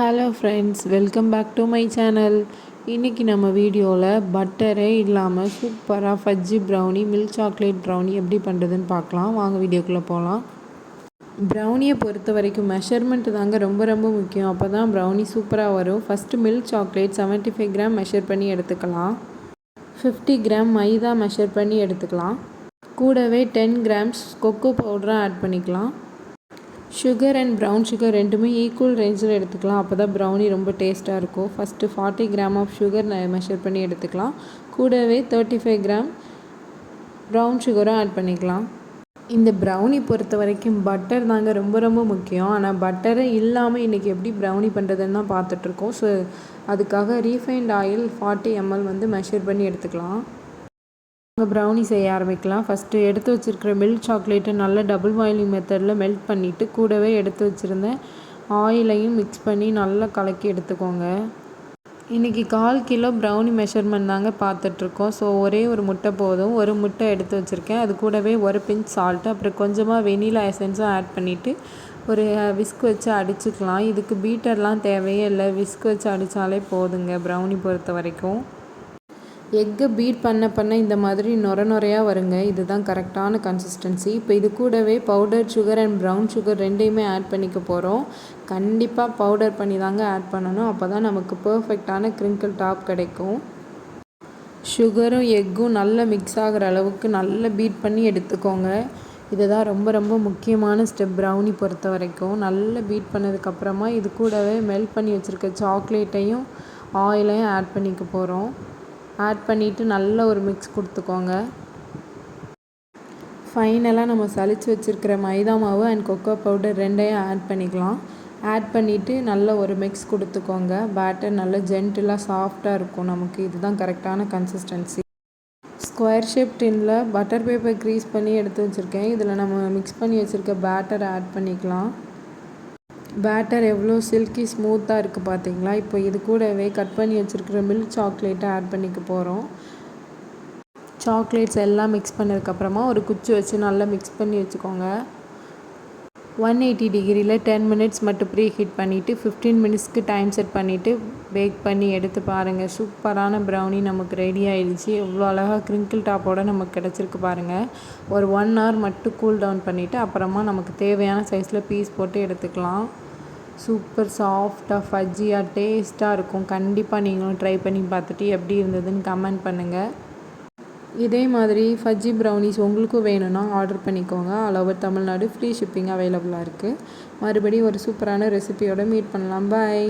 Hello friends, welcome back to my channel. இன்றைக்கி நம்ம வீடியோவில் பட்டரே இல்லாமல் சூப்பராக fudgy brownie, milk chocolate brownie எப்படி பண்ணுறதுன்னு பார்க்கலாம். வாங்க வீடியோக்குள்ளே போகலாம். ப்ரௌனியை பொறுத்த வரைக்கும் மெஷர்மெண்ட்டு தாங்க ரொம்ப ரொம்ப முக்கியம். அப்போ தான் ப்ரௌனி சூப்பராக வரும். First milk chocolate 75 gram measure பண்ணி எடுத்துக்கலாம். 50 கிராம் மைதா மெஷர் பண்ணி எடுத்துக்கலாம். கூடவே 10 கிராம்ஸ் கொக்கோ பவுடரும் ஆட் பண்ணிக்கலாம். சுகர் அண்ட் ப்ரௌன் சுகர் ரெண்டுமே ஈக்குவல் ரேஞ்சில் எடுத்துக்கலாம். அப்போ தான் ப்ரௌனி ரொம்ப டேஸ்ட்டாக இருக்கும். First 40 gram of sugar measure பண்ணி எடுத்துக்கலாம். கூடவே 35 கிராம் ப்ரௌன் சுகரும் ஆட் பண்ணிக்கலாம். இந்த ப்ரௌனி பொறுத்த வரைக்கும் பட்டர் தாங்க ரொம்ப ரொம்ப முக்கியம். ஆனால் பட்டரே இல்லாமல் இன்றைக்கி எப்படி ப்ரௌனி பண்ணுறதுன்னு தான் பார்த்துட்ருக்கோம். ஸோ அதுக்காக ரீஃபைண்ட் ஆயில் 40 ml மெஷர் பண்ணி எடுத்துக்கலாம். ப்ரௌனி செய்ய ஆரம்பிக்கலாம். ஃபஸ்ட்டு எடுத்து வச்சுருக்கிற மில்க் சாக்லேட்டை நல்லா டபுள் பாயிலிங் மெத்தடில் மெல்ட் பண்ணிவிட்டு கூடவே எடுத்து வச்சுருந்த ஆயிலையும் மிக்ஸ் பண்ணி நல்லா கலக்கி எடுத்துக்கோங்க. இன்றைக்கி 1/4 கிலோ ப்ரௌனி மெஷர்மெண்ட் தாங்க பார்த்துட்ருக்கோம். ஸோ ஒரே ஒரு முட்டை போதும். ஒரு முட்டை எடுத்து வச்சுருக்கேன். அது கூடவே ஒரு பிஞ்ச் சால்ட்டு, அப்புறம் கொஞ்சமாக வெனிலா எசன்ஸும் ஆட் பண்ணிவிட்டு ஒரு விஸ்க் வச்சு அடிச்சுக்கலாம். இதுக்கு பீட்டர்லாம் தேவையே இல்லை, விஸ்க் வச்சு அடித்தாலே போதுங்க ப்ரௌனி பொறுத்த வரைக்கும். எக்கை பீட் பண்ண இந்த மாதிரி நுரையாக வருங்க. இதுதான் கரெக்டான கன்சிஸ்டன்சி. இப்போ இது கூடவே powder sugar and brown sugar ரெண்டையுமே ஆட் பண்ணிக்க போகிறோம். கண்டிப்பாக பவுடர் பண்ணி தாங்க ஆட் பண்ணணும். அப்போ தான் நமக்கு பர்ஃபெக்டான கிரிங்கிள் டாப் கிடைக்கும். சுகரும் எக்கும் நல்லா மிக்ஸ் ஆகிற அளவுக்கு நல்லா பீட் பண்ணி எடுத்துக்கோங்க. இதுதான் ரொம்ப ரொம்ப முக்கியமான ஸ்டெப் ப்ரௌனி பொறுத்த வரைக்கும். நல்லா பீட் பண்ணதுக்கப்புறமா இது கூடவே மெல்ட் பண்ணி வச்சுருக்க சாக்லேட்டையும் ஆயிலையும் ஆட் பண்ணிக்க போகிறோம். ஆட் பண்ணிவிட்டு நல்ல ஒரு மிக்ஸ் கொடுத்துக்கோங்க. ஃபைனலாக நம்ம சலிச்சு வச்சுருக்கிற மைதா மாவு அண்ட் கொக்கோ பவுடர் ரெண்டையும் ஆட் பண்ணிக்கலாம். ஆட் பண்ணிவிட்டு நல்ல ஒரு மிக்ஸ் கொடுத்துக்கோங்க. பேட்டர் நல்லா ஜென்டிலாக சாஃப்டாக இருக்கும் நமக்கு. இதுதான் கரெக்டான கன்சிஸ்டன்சி. ஸ்கொயர் ஷேப் டின்னில் பட்டர் பேப்பர் க்ரீஸ் பண்ணி எடுத்து வச்சுருக்கேன். இதில் நம்ம மிக்ஸ் பண்ணி வச்சுருக்க பேட்டரை ஆட் பண்ணிக்கலாம். பேட்டர் எவ்வளோ சில்கி ஸ்மூத்தாக இருக்குது பார்த்தீங்களா. இப்போ இது கூடவே கட் பண்ணி வச்சுருக்கிற மில்க் சாக்லேட்டை ஆட் பண்ணிக்க போகிறோம். சாக்லேட்ஸ் எல்லாம் மிக்ஸ் பண்ணதுக்கப்புறமா ஒரு குச்சி வச்சு நல்லா மிக்ஸ் பண்ணி வச்சுக்கோங்க. 180 டிகிரியில் 10 மினிட்ஸ் மட்டும் ப்ரீ ஹீட் பண்ணிவிட்டு 15 மினிட்ஸ்க்கு டைம் செட் பண்ணிவிட்டு பேக் பண்ணி எடுத்து பாருங்கள். சூப்பரான ப்ரௌனி நமக்கு ரெடி ஆகிடுச்சு. எவ்வளோ அழகாக கிரிங்கிள் டாப்போடு நமக்கு கிடச்சிருக்கு பாருங்கள். ஒரு 1 hour மட்டும் கூல் டவுன் பண்ணிவிட்டு அப்புறமா நமக்கு தேவையான சைஸில் பீஸ் போட்டு எடுத்துக்கலாம். சூப்பர் சாஃப்டாக ஃபஜ்ஜியாக டேஸ்ட்டாக இருக்கும். கண்டிப்பாக நீங்களும் ட்ரை பண்ணி பார்த்துட்டு எப்படி இருந்ததுன்னு கமெண்ட் பண்ணுங்கள். இதே மாதிரி ஃபஜ்ஜி ப்ரௌனிஸ் உங்களுக்கும் வேணும்னா ஆர்டர் பண்ணிக்கோங்க. All over Tamil Nadu free shipping அவைலபிளாக இருக்குது. மறுபடியும் ஒரு சூப்பரான ரெசிபியோடு மீட் பண்ணலாம். பாய்.